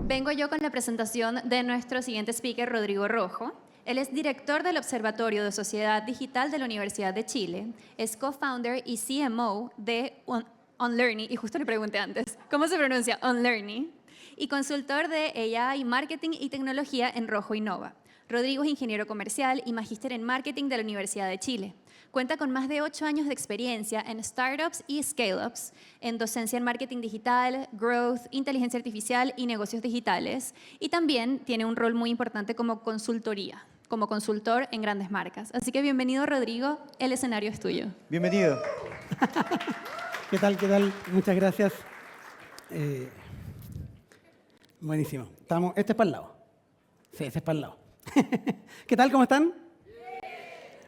Vengo yo con la presentación de nuestro siguiente speaker, Rodrigo Rojo. Él es director del Observatorio de Sociedad Digital de la Universidad de Chile, es co-founder y CMO de OnLearning, y justo le pregunté antes, ¿cómo se pronuncia? OnLearning, y consultor de AI, Marketing y Tecnología en Rojo Innova. Rodrigo es ingeniero comercial y magíster en Marketing de la Universidad de Chile. Cuenta con más de 8 años de experiencia en startups y scale-ups, en docencia en marketing digital, growth, inteligencia artificial y negocios digitales. Y también tiene un rol muy importante como consultoría, como consultor en grandes marcas. Así que bienvenido, Rodrigo. El escenario es tuyo. Bienvenido. ¿Qué tal? ¿Qué tal? Muchas gracias. Buenísimo. Este es para el lado. Sí, ese es para el lado. ¿Qué tal? ¿Cómo están?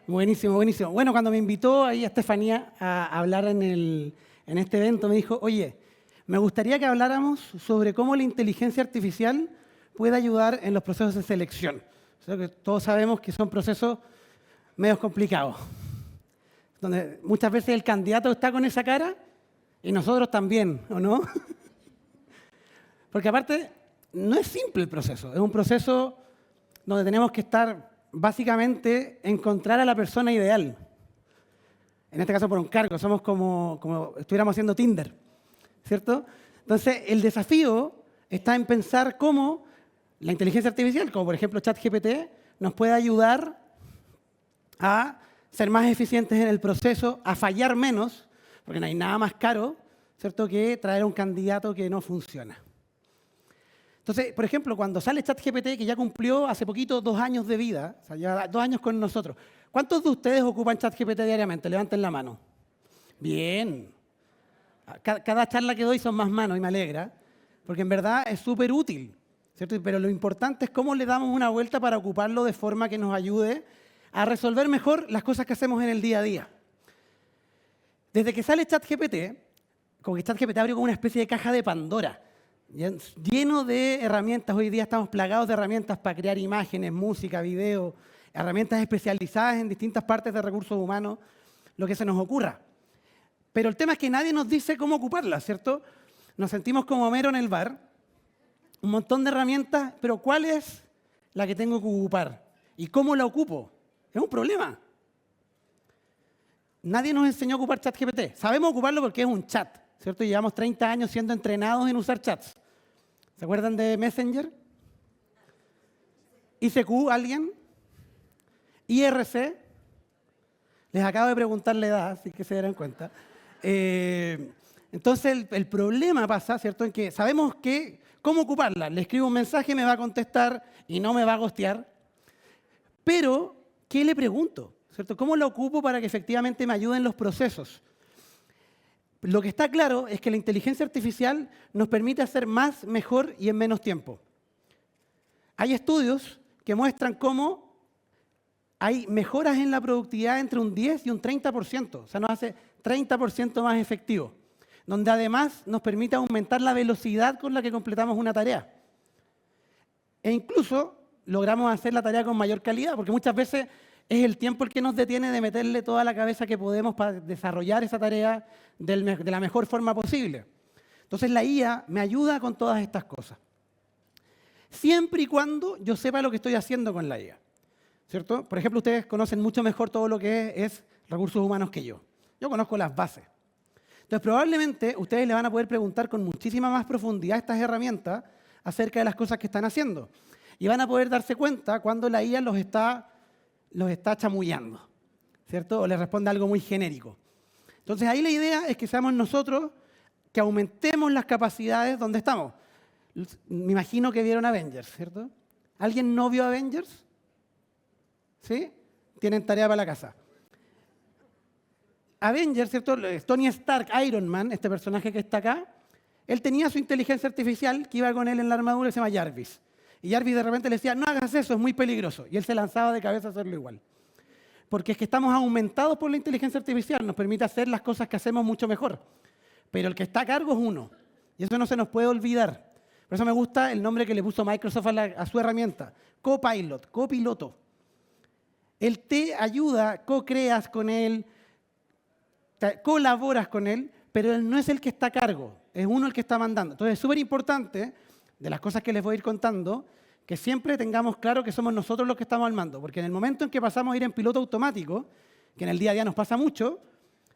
Buenísimo, buenísimo. Bueno, cuando me invitó ahí a Estefanía a hablar en este evento, me dijo, oye, me gustaría que habláramos sobre cómo la inteligencia artificial puede ayudar en los procesos de selección. O sea, que todos sabemos que son procesos medios complicados, donde muchas veces el candidato está con esa cara y nosotros también, ¿o no? Porque aparte, no es simple el proceso, es un proceso donde tenemos que estar básicamente encontrar a la persona ideal. En este caso por un cargo, somos como estuviéramos haciendo Tinder, ¿cierto? Entonces, el desafío está en pensar cómo la inteligencia artificial, como por ejemplo ChatGPT, nos puede ayudar a ser más eficientes en el proceso, a fallar menos, porque no hay nada más caro, ¿cierto?, que traer a un candidato que no funciona. Entonces, por ejemplo, cuando sale ChatGPT, que ya cumplió hace poquito 2 años de vida, o sea, lleva 2 años con nosotros, ¿cuántos de ustedes ocupan ChatGPT diariamente? Levanten la mano. Bien. Cada charla que doy son más manos y me alegra, porque en verdad es súper útil, ¿cierto? Pero lo importante es cómo le damos una vuelta para ocuparlo de forma que nos ayude a resolver mejor las cosas que hacemos en el día a día. Desde que sale ChatGPT, como que ChatGPT abrió como una especie de caja de Pandora, lleno de herramientas. Hoy día estamos plagados de herramientas para crear imágenes, música, video, herramientas especializadas en distintas partes de recursos humanos, lo que se nos ocurra. Pero el tema es que nadie nos dice cómo ocuparlas, ¿cierto? Nos sentimos como Homero en el bar, un montón de herramientas, pero ¿cuál es la que tengo que ocupar? ¿Y cómo la ocupo? Es un problema. Nadie nos enseñó a ocupar ChatGPT. Sabemos ocuparlo porque es un chat, ¿cierto? Llevamos 30 años siendo entrenados en usar chats. ¿Se acuerdan de Messenger? ¿ICQ alguien? ¿IRC? Les acabo de preguntar la edad, así que se darán cuenta. Entonces el problema pasa, ¿cierto?, en que sabemos cómo ocuparla. Le escribo un mensaje, me va a contestar y no me va a ghostear. Pero, ¿qué le pregunto? ¿Cierto? ¿Cómo la ocupo para que efectivamente me ayude en los procesos? Lo que está claro es que la inteligencia artificial nos permite hacer más, mejor y en menos tiempo. Hay estudios que muestran cómo hay mejoras en la productividad entre un 10 y un 30%. O sea, nos hace 30% más efectivo, donde además nos permite aumentar la velocidad con la que completamos una tarea. E incluso logramos hacer la tarea con mayor calidad, porque muchas veces es el tiempo el que nos detiene de meterle toda la cabeza que podemos para desarrollar esa tarea de la mejor forma posible. Entonces la IA me ayuda con todas estas cosas. Siempre y cuando yo sepa lo que estoy haciendo con la IA, ¿cierto? Por ejemplo, ustedes conocen mucho mejor todo lo que es recursos humanos que yo. Yo conozco las bases. Entonces probablemente ustedes le van a poder preguntar con muchísima más profundidad a estas herramientas acerca de las cosas que están haciendo. Y van a poder darse cuenta cuando la IA los está chamullando, ¿cierto? O les responde algo muy genérico. Entonces, ahí la idea es que seamos nosotros que aumentemos las capacidades donde estamos. Me imagino que vieron Avengers, ¿cierto? ¿Alguien no vio Avengers? ¿Sí? Tienen tarea para la casa. Avengers, ¿cierto? Tony Stark, Iron Man, este personaje que está acá, él tenía su inteligencia artificial que iba con él en la armadura y se llama Jarvis. Y Jarvis de repente le decía, no hagas eso, es muy peligroso. Y él se lanzaba de cabeza a hacerlo igual. Porque es que estamos aumentados por la inteligencia artificial, nos permite hacer las cosas que hacemos mucho mejor. Pero el que está a cargo es uno. Y eso no se nos puede olvidar. Por eso me gusta el nombre que le puso Microsoft a su herramienta. Copilot, copiloto. Él te ayuda, co-creas con él, colaboras con él, pero él no es el que está a cargo, es uno el que está mandando. Entonces es súper importante de las cosas que les voy a ir contando, que siempre tengamos claro que somos nosotros los que estamos al mando, porque en el momento en que pasamos a ir en piloto automático, que en el día a día nos pasa mucho,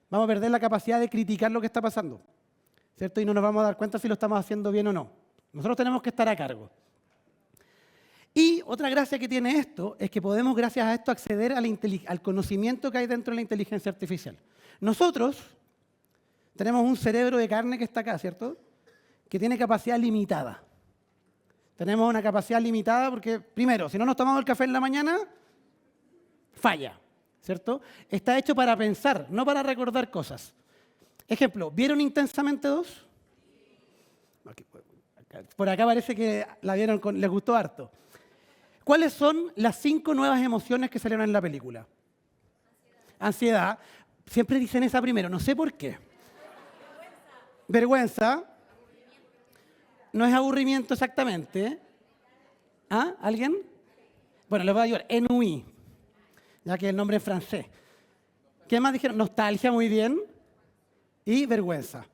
vamos a perder la capacidad de criticar lo que está pasando, ¿cierto? Y no nos vamos a dar cuenta si lo estamos haciendo bien o no. Nosotros tenemos que estar a cargo. Y otra gracia que tiene esto es que podemos, gracias a esto, acceder al conocimiento que hay dentro de la inteligencia artificial. Nosotros tenemos un cerebro de carne que está acá, ¿cierto? Que tiene capacidad limitada. Tenemos una capacidad limitada porque, primero, si no nos tomamos el café en la mañana, falla, ¿cierto? Está hecho para pensar, no para recordar cosas. Ejemplo, ¿vieron Intensamente 2? Por acá parece que la vieron, les gustó harto. ¿Cuáles son las 5 nuevas emociones que salieron en la película? Ansiedad. Siempre dicen esa primero, no sé por qué. Vergüenza. No es aburrimiento exactamente. ¿Ah? ¿Alguien? Bueno, les voy a ayudar. Ennui, ya que el nombre es francés. ¿Qué más dijeron? Nostalgia, muy bien. Y vergüenza.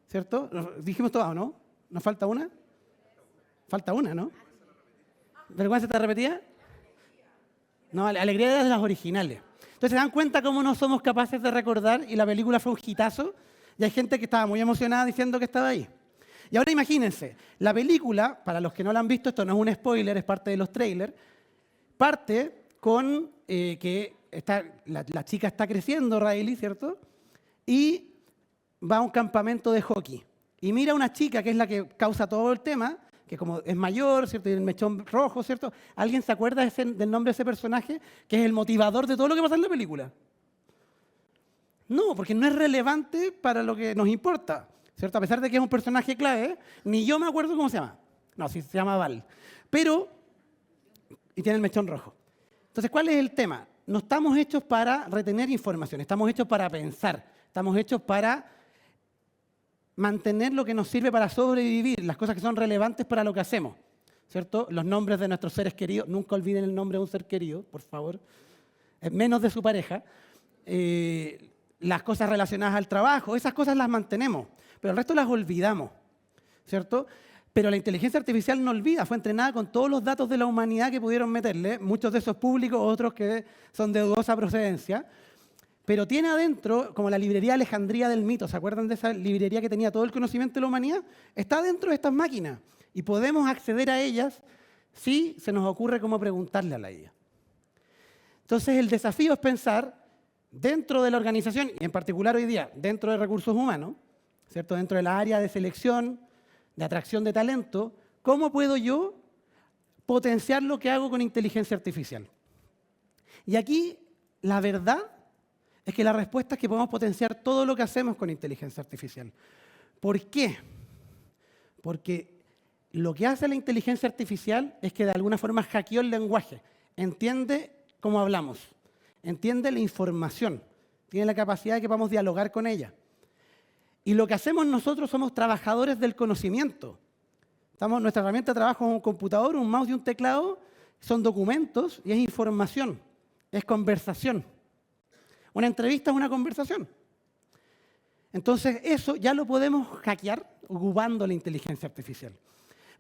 ¿Cierto? Dijimos todas, ¿no? ¿Nos falta una? Falta una, ¿no? ¿Vergüenza te repetía? No, alegría es de las originales. Entonces, ¿se dan cuenta cómo no somos capaces de recordar y la película fue un hitazo? Y hay gente que estaba muy emocionada diciendo que estaba ahí. Y ahora imagínense, la película, para los que no la han visto, esto no es un spoiler, es parte de los trailers, parte con que la chica está creciendo, Riley, ¿cierto? Y va a un campamento de hockey. Y mira a una chica que es la que causa todo el tema, que como es mayor, ¿cierto? Y el mechón rojo, ¿cierto? ¿Alguien se acuerda del nombre de ese personaje? Que es el motivador de todo lo que pasa en la película. No, porque no es relevante para lo que nos importa, ¿cierto? A pesar de que es un personaje clave, ni yo me acuerdo cómo se llama. No, sí se llama Val. Pero, y tiene el mechón rojo. Entonces, ¿cuál es el tema? No estamos hechos para retener información, estamos hechos para pensar, estamos hechos para mantener lo que nos sirve para sobrevivir, las cosas que son relevantes para lo que hacemos, ¿cierto? Los nombres de nuestros seres queridos, nunca olviden el nombre de un ser querido, por favor, menos de su pareja. Las cosas relacionadas al trabajo, esas cosas las mantenemos, pero el resto las olvidamos, ¿cierto? Pero la inteligencia artificial no olvida, fue entrenada con todos los datos de la humanidad que pudieron meterle, muchos de esos públicos, otros que son de dudosa procedencia, pero tiene adentro, como la librería Alejandría del Mito, ¿se acuerdan de esa librería que tenía todo el conocimiento de la humanidad? Está dentro de estas máquinas y podemos acceder a ellas si se nos ocurre cómo preguntarle a la IA. Entonces el desafío es pensar dentro de la organización, y en particular hoy día dentro de recursos humanos, ¿cierto? Dentro de la área de selección, de atracción de talento, ¿cómo puedo yo potenciar lo que hago con inteligencia artificial? Y aquí la verdad es que la respuesta es que podemos potenciar todo lo que hacemos con inteligencia artificial. ¿Por qué? Porque lo que hace la inteligencia artificial es que de alguna forma hackeó el lenguaje, entiende cómo hablamos, entiende la información, tiene la capacidad de que podamos dialogar con ella. Y lo que hacemos nosotros somos trabajadores del conocimiento. Nuestra herramienta de trabajo es un computador, un mouse y un teclado, son documentos y es información, es conversación. Una entrevista es una conversación. Entonces, eso ya lo podemos hackear ocupando la inteligencia artificial.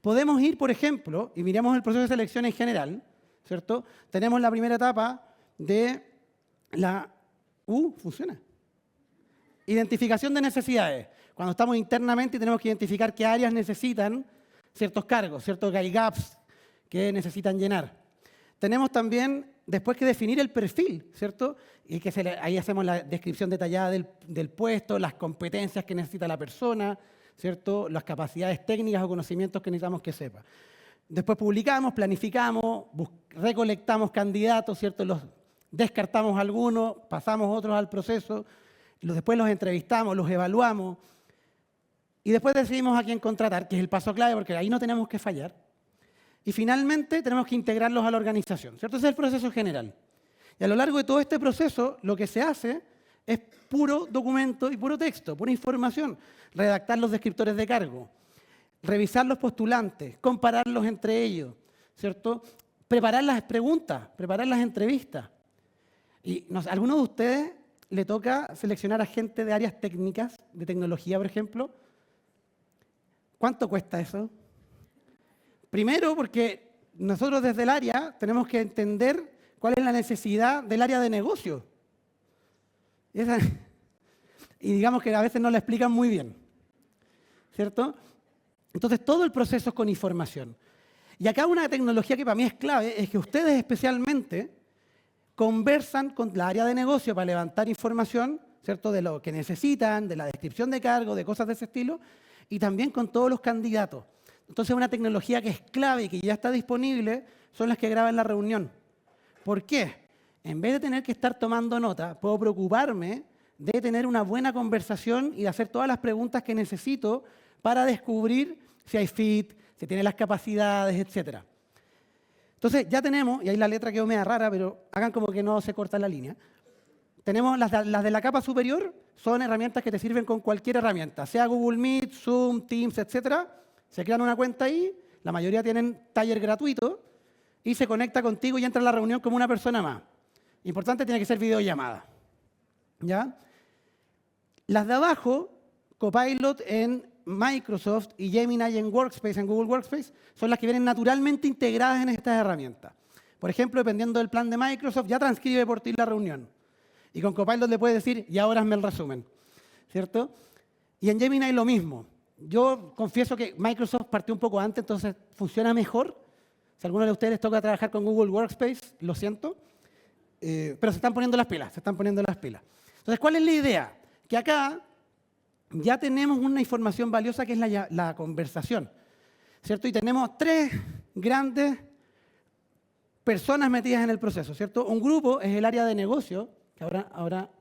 Podemos ir, por ejemplo, y miremos el proceso de selección en general, ¿cierto? Tenemos la primera etapa de la... funciona. Identificación de necesidades. Cuando estamos internamente y tenemos que identificar qué áreas necesitan ciertos cargos, ciertos que hay gaps que necesitan llenar. Tenemos también, después que definir el perfil, ¿cierto? Y que ahí hacemos la descripción detallada del puesto, las competencias que necesita la persona, ¿cierto? Las capacidades técnicas o conocimientos que necesitamos que sepa. Después publicamos, planificamos, recolectamos candidatos, ¿cierto? Los descartamos algunos, pasamos otros al proceso, después los entrevistamos, los evaluamos y después decidimos a quién contratar, que es el paso clave porque ahí no tenemos que fallar. Y finalmente tenemos que integrarlos a la organización, ¿cierto? Ese es el proceso general. Y a lo largo de todo este proceso, lo que se hace es puro documento y puro texto, pura información. Redactar los descriptores de cargo, revisar los postulantes, compararlos entre ellos, ¿cierto? Preparar las preguntas, preparar las entrevistas. Y a algunos de ustedes le toca seleccionar a gente de áreas técnicas, de tecnología, por ejemplo. ¿Cuánto cuesta eso? Primero, porque nosotros desde el área tenemos que entender cuál es la necesidad del área de negocio. Y digamos que a veces no la explican muy bien, ¿cierto? Entonces, todo el proceso es con información. Y acá una tecnología que para mí es clave es que ustedes especialmente conversan con la área de negocio para levantar información, ¿cierto? De lo que necesitan, de la descripción de cargo, de cosas de ese estilo, y también con todos los candidatos. Entonces, una tecnología que es clave y que ya está disponible son las que graban la reunión. ¿Por qué? En vez de tener que estar tomando nota, puedo preocuparme de tener una buena conversación y de hacer todas las preguntas que necesito para descubrir si hay fit, si tiene las capacidades, etc. Entonces, ya tenemos, y ahí la letra quedó media rara, pero hagan como que no se corta la línea. Tenemos las de la capa superior, son herramientas que te sirven con cualquier herramienta, sea Google Meet, Zoom, Teams, etc. Se crean una cuenta ahí, la mayoría tienen taller gratuito, y se conecta contigo y entra a la reunión como una persona más. Importante, tiene que ser videollamada. ¿Ya? Las de abajo, Copilot en Microsoft y Gemini en Workspace, en Google Workspace, son las que vienen naturalmente integradas en estas herramientas. Por ejemplo, dependiendo del plan de Microsoft, ya transcribe por ti la reunión. Y con Copilot le puedes decir, y ahora hazme el resumen. ¿Cierto? Y en Gemini lo mismo. Yo confieso que Microsoft partió un poco antes, entonces funciona mejor. Si a alguno de ustedes les toca trabajar con Google Workspace, lo siento. Pero se están poniendo las pilas, Entonces, ¿cuál es la idea? Que acá ya tenemos una información valiosa que es la conversación, ¿cierto? Y tenemos tres grandes personas metidas en el proceso, ¿cierto? Un grupo es el área de negocio, que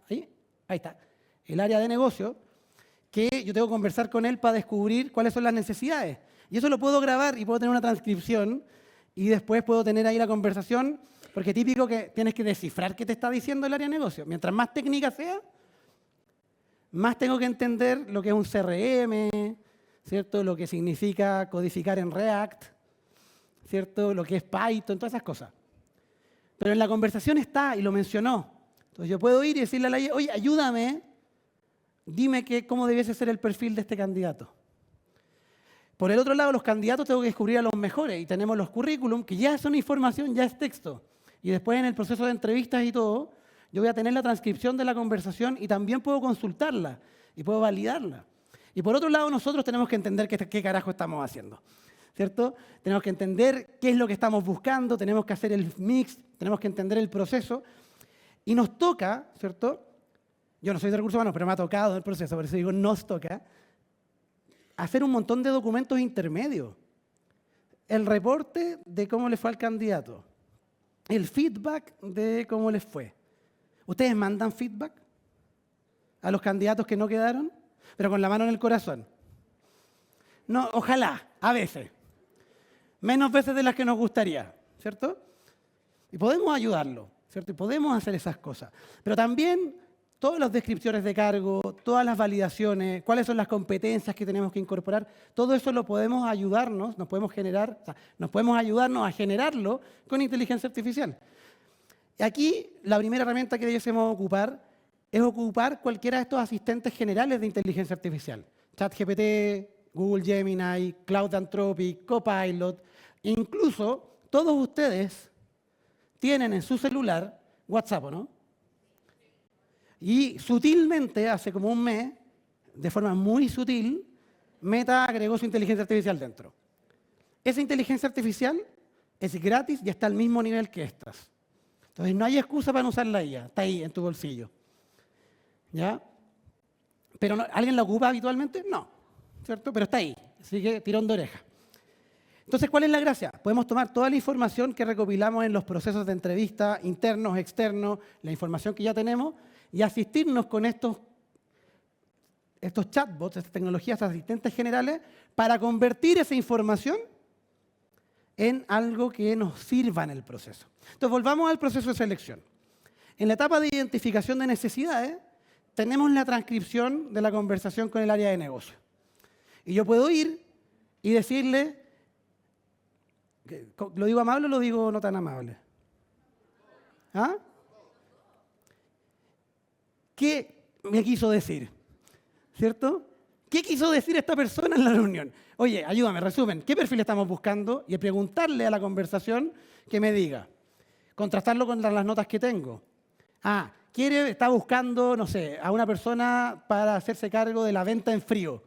ahí está, el área de negocio, que yo tengo que conversar con él para descubrir cuáles son las necesidades. Y eso lo puedo grabar y puedo tener una transcripción y después puedo tener ahí la conversación, porque típico que tienes que descifrar qué te está diciendo el área de negocio. Mientras más técnica sea, más tengo que entender lo que es un CRM, ¿cierto? Lo que significa codificar en React, ¿cierto? Lo que es Python, todas esas cosas. Pero en la conversación está, y lo mencionó. Entonces yo puedo ir y decirle a la IA, oye, ayúdame, dime cómo debiese ser el perfil de este candidato. Por el otro lado, los candidatos tengo que descubrir a los mejores, y tenemos los currículum, que ya son información, ya es texto. Y después en el proceso de entrevistas y todo, yo voy a tener la transcripción de la conversación y también puedo consultarla y puedo validarla. Y por otro lado, nosotros tenemos que entender qué carajo estamos haciendo, ¿cierto? Tenemos que entender qué es lo que estamos buscando, tenemos que hacer el mix, tenemos que entender el proceso. Y nos toca, ¿cierto? Yo no soy de recursos humanos, pero me ha tocado el proceso, por eso digo nos toca, hacer un montón de documentos intermedios. El reporte de cómo le fue al candidato. El feedback de cómo les fue. ¿Ustedes mandan feedback a los candidatos que no quedaron? Pero con la mano en el corazón. No, ojalá, a veces. Menos veces de las que nos gustaría, ¿cierto? Y podemos ayudarlo, ¿cierto? Y podemos hacer esas cosas. Pero también todas las descripciones de cargo, todas las validaciones, cuáles son las competencias que tenemos que incorporar, todo eso lo podemos ayudarnos, nos podemos ayudarnos a generarlo con inteligencia artificial. Aquí, la primera herramienta que debiésemos ocupar es ocupar cualquiera de estos asistentes generales de inteligencia artificial. ChatGPT, Google Gemini, Cloud Anthropic, Copilot. Incluso, todos ustedes tienen en su celular WhatsApp, ¿no? Y sutilmente, hace como un mes, de forma muy sutil, Meta agregó su inteligencia artificial dentro. Esa inteligencia artificial es gratis y está al mismo nivel que estas. Entonces, no hay excusa para no usar la IA. Está ahí, en tu bolsillo. ¿Ya? ¿Pero alguien la ocupa habitualmente? No. ¿Cierto? Pero está ahí. Así que tirón de oreja. Entonces, ¿cuál es la gracia? Podemos tomar toda la información que recopilamos en los procesos de entrevista, internos, externos, la información que ya tenemos, y asistirnos con estos chatbots, estas tecnologías, asistentes generales, para convertir esa información en algo que nos sirva en el proceso. Entonces, volvamos al proceso de selección. En la etapa de identificación de necesidades, tenemos la transcripción de la conversación con el área de negocio. Y yo puedo ir y decirle, ¿lo digo amable o lo digo no tan amable? ¿Ah? ¿Qué me quiso decir? ¿Cierto? ¿Qué quiso decir esta persona en la reunión? Oye, ayúdame, resumen, ¿qué perfil estamos buscando? Y preguntarle a la conversación que me diga. Contrastarlo con las notas que tengo. Está buscando, no sé, a una persona para hacerse cargo de la venta en frío.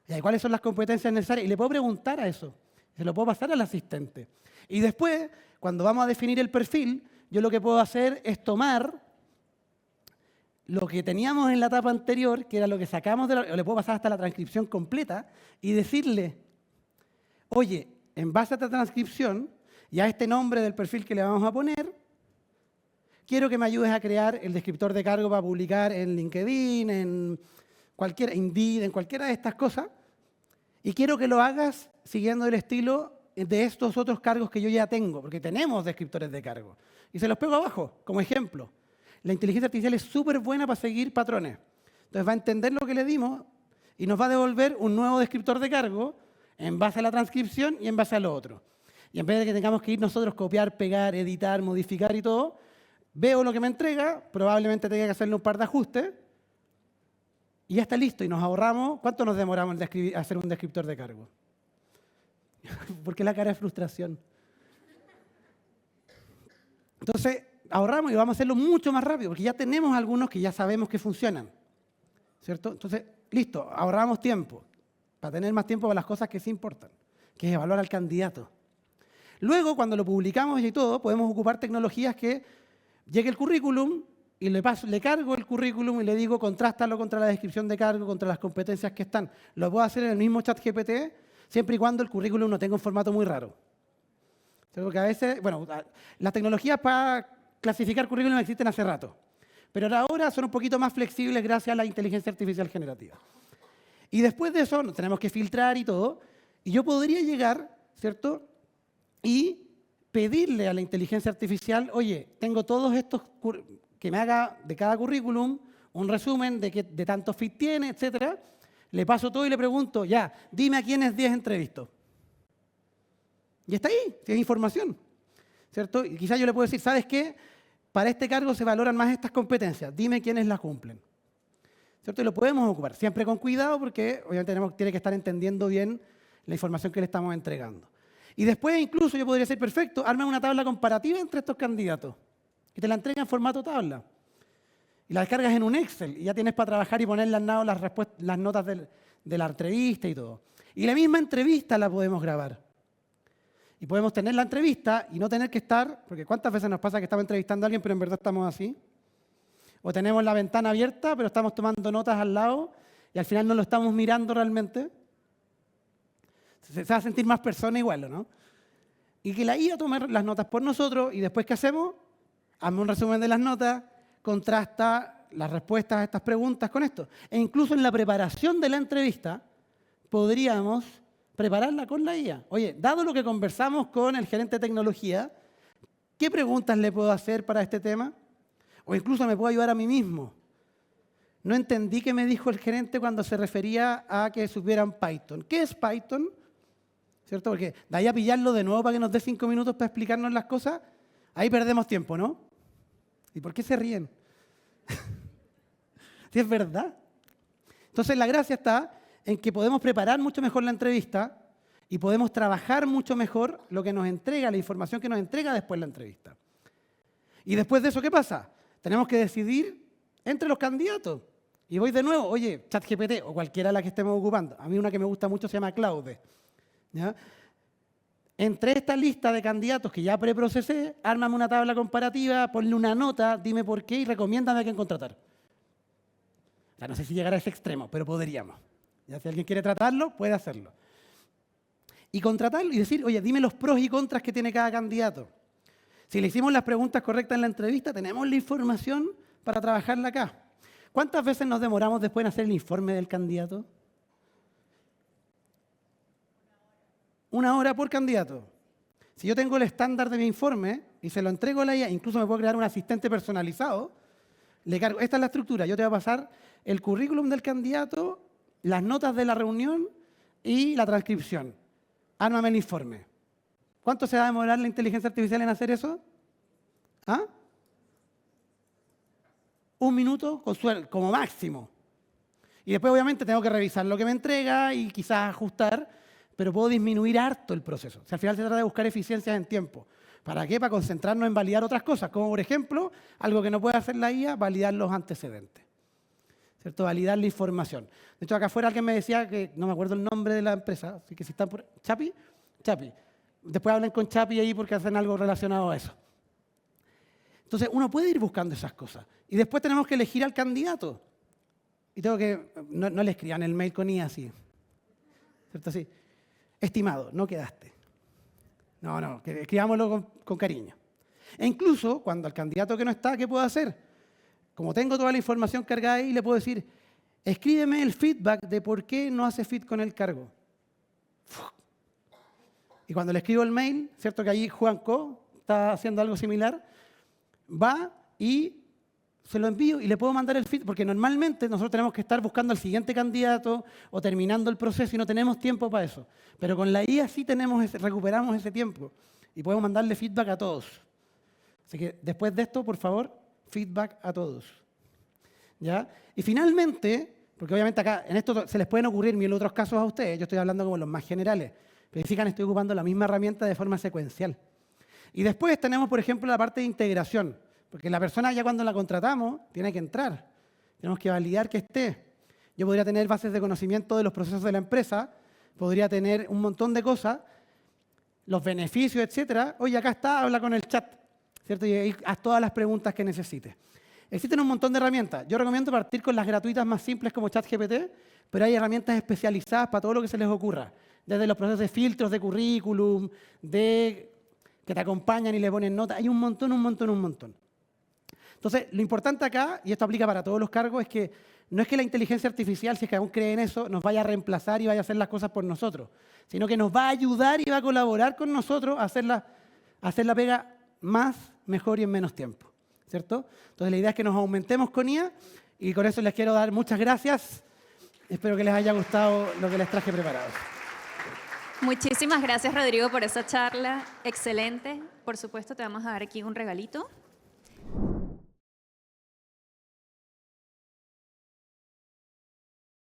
¿Y cuáles son las competencias necesarias? Y le puedo preguntar a eso. Se lo puedo pasar al asistente. Y después, cuando vamos a definir el perfil, yo lo que puedo hacer es tomar lo que teníamos en la etapa anterior, que era lo que sacamos, o le puedo pasar hasta la transcripción completa, y decirle, oye, en base a esta transcripción y a este nombre del perfil que le vamos a poner, quiero que me ayudes a crear el descriptor de cargo para publicar en LinkedIn, en Indeed, en cualquiera de estas cosas, y quiero que lo hagas siguiendo el estilo de estos otros cargos que yo ya tengo, porque tenemos descriptores de cargo. Y se los pego abajo, como ejemplo. La inteligencia artificial es súper buena para seguir patrones. Entonces va a entender lo que le dimos y nos va a devolver un nuevo descriptor de cargo en base a la transcripción y en base a lo otro. Y en vez de que tengamos que ir nosotros copiar, pegar, editar, modificar y todo, veo lo que me entrega, probablemente tenga que hacerle un par de ajustes y ya está listo. Y nos ahorramos, ¿cuánto nos demoramos en hacer un descriptor de cargo? Porque la cara de frustración. Entonces, ahorramos y vamos a hacerlo mucho más rápido, porque ya tenemos algunos que ya sabemos que funcionan, ¿cierto? Entonces, listo, ahorramos tiempo, para tener más tiempo para las cosas que sí importan, que es evaluar al candidato. Luego, cuando lo publicamos y todo, podemos ocupar tecnologías que llegue el currículum y le cargo el currículum y le digo, contrástalo contra la descripción de cargo, contra las competencias que están. Lo puedo hacer en el mismo chat GPT, siempre y cuando el currículum no tenga un formato muy raro. Porque a veces, bueno, las tecnologías para clasificar currículum existen hace rato, pero ahora son un poquito más flexibles gracias a la inteligencia artificial generativa. Y después de eso, nos tenemos que filtrar y todo, y yo podría llegar, ¿cierto?, y pedirle a la inteligencia artificial, oye, tengo todos estos, que me haga de cada currículum un resumen de tantos fit tiene, etcétera. Le paso todo y le pregunto, ya, dime a quiénes 10 entrevisto. Y está ahí, si es información, ¿cierto? Y quizás yo le puedo decir, ¿sabes qué? Para este cargo se valoran más estas competencias, dime quiénes las cumplen. ¿Cierto? Y lo podemos ocupar, siempre con cuidado porque obviamente tiene que estar entendiendo bien la información que le estamos entregando. Y después incluso yo podría decir, perfecto, arma una tabla comparativa entre estos candidatos y te la entrega en formato tabla. Y la descargas en un Excel y ya tienes para trabajar y ponerle al lado las notas de la entrevista y todo. Y la misma entrevista la podemos grabar. Y podemos tener la entrevista y no tener que estar, porque ¿cuántas veces nos pasa que estamos entrevistando a alguien pero en verdad estamos así? O tenemos la ventana abierta pero estamos tomando notas al lado y al final no lo estamos mirando realmente. Se va a sentir más persona igual, ¿no? Y que la IA tome las notas por nosotros y después ¿qué hacemos? Hazme un resumen de las notas, contrasta las respuestas a estas preguntas con esto. E incluso en la preparación de la entrevista podríamos prepararla con la IA. Oye, dado lo que conversamos con el gerente de tecnología, ¿qué preguntas le puedo hacer para este tema? O incluso me puedo ayudar a mí mismo. No entendí qué me dijo el gerente cuando se refería a que supieran Python. ¿Qué es Python? ¿Cierto? Porque de ahí a pillarlo de nuevo para que nos dé 5 minutos para explicarnos las cosas, ahí perdemos tiempo, ¿no? ¿Y por qué se ríen? Si es verdad. Entonces la gracia está en que podemos preparar mucho mejor la entrevista y podemos trabajar mucho mejor lo que nos entrega, la información que nos entrega después la entrevista. Y después de eso, ¿qué pasa? Tenemos que decidir entre los candidatos. Y voy de nuevo, oye, ChatGPT o cualquiera de la que estemos ocupando. A mí una que me gusta mucho se llama Claude. ¿Ya? Entre esta lista de candidatos que ya preprocesé, ármame una tabla comparativa, ponle una nota, dime por qué y recomiéndame a quién contratar. O sea, no sé si llegar a ese extremo, pero podríamos. Ya, si alguien quiere tratarlo, puede hacerlo. Y contratarlo y decir, oye, dime los pros y contras que tiene cada candidato. Si le hicimos las preguntas correctas en la entrevista, tenemos la información para trabajarla acá. ¿Cuántas veces nos demoramos después en hacer el informe del candidato? 1 hora por candidato. Si yo tengo el estándar de mi informe y se lo entrego a la IA, incluso me puedo crear un asistente personalizado, le cargo, esta es la estructura, yo te voy a pasar el currículum del candidato, las notas de la reunión y la transcripción. Ármame el informe. ¿Cuánto se va a demorar la inteligencia artificial en hacer eso? ¿Ah? 1 minuto como máximo. Y después, obviamente, tengo que revisar lo que me entrega y quizás ajustar, pero puedo disminuir harto el proceso. O sea, al final se trata de buscar eficiencias en tiempo. ¿Para qué? Para concentrarnos en validar otras cosas, como por ejemplo, algo que no puede hacer la IA, validar los antecedentes. ¿Cierto? Validar la información. De hecho, acá afuera alguien me decía que, no me acuerdo el nombre de la empresa, así que si están por... ¿Chapi? Chapi. Después hablen con Chapi ahí porque hacen algo relacionado a eso. Entonces, uno puede ir buscando esas cosas. Y después tenemos que elegir al candidato. Y tengo que... No le escriban el mail con IA así. ¿Cierto? Así. Estimado, no quedaste. No, que escribámoslo con cariño. E incluso, cuando el candidato que no está, ¿qué puedo hacer? Como tengo toda la información cargada ahí, le puedo decir, escríbeme el feedback de por qué no hace fit con el cargo. Y cuando le escribo el mail, ¿cierto que ahí Juanco está haciendo algo similar? Va y se lo envío y le puedo mandar el feedback, porque normalmente nosotros tenemos que estar buscando al siguiente candidato o terminando el proceso y no tenemos tiempo para eso. Pero con la IA sí recuperamos ese tiempo y podemos mandarle feedback a todos. Así que después de esto, por favor, feedback a todos. ¿Ya? Y finalmente, porque obviamente acá en esto se les pueden ocurrir mil otros casos a ustedes, yo estoy hablando como los más generales, pero fijan, estoy ocupando la misma herramienta de forma secuencial. Y después tenemos, por ejemplo, la parte de integración, porque la persona ya cuando la contratamos tiene que entrar, tenemos que validar que esté. Yo podría tener bases de conocimiento de los procesos de la empresa, podría tener un montón de cosas, los beneficios, etcétera. Oye, acá está, habla con el chat, ¿cierto? Y ahí haz todas las preguntas que necesites. Existen un montón de herramientas. Yo recomiendo partir con las gratuitas más simples como ChatGPT, pero hay herramientas especializadas para todo lo que se les ocurra. Desde los procesos de filtros de currículum, de que te acompañan y le ponen nota. Hay un montón. Entonces, lo importante acá, y esto aplica para todos los cargos, es que no es que la inteligencia artificial, si es que aún cree en eso, nos vaya a reemplazar y vaya a hacer las cosas por nosotros, sino que nos va a ayudar y va a colaborar con nosotros a hacer la pega más, mejor y en menos tiempo. ¿Cierto? Entonces, la idea es que nos aumentemos con IA y con eso les quiero dar muchas gracias. Espero que les haya gustado lo que les traje preparado. Muchísimas gracias, Rodrigo, por esa charla excelente. Por supuesto, te vamos a dar aquí un regalito.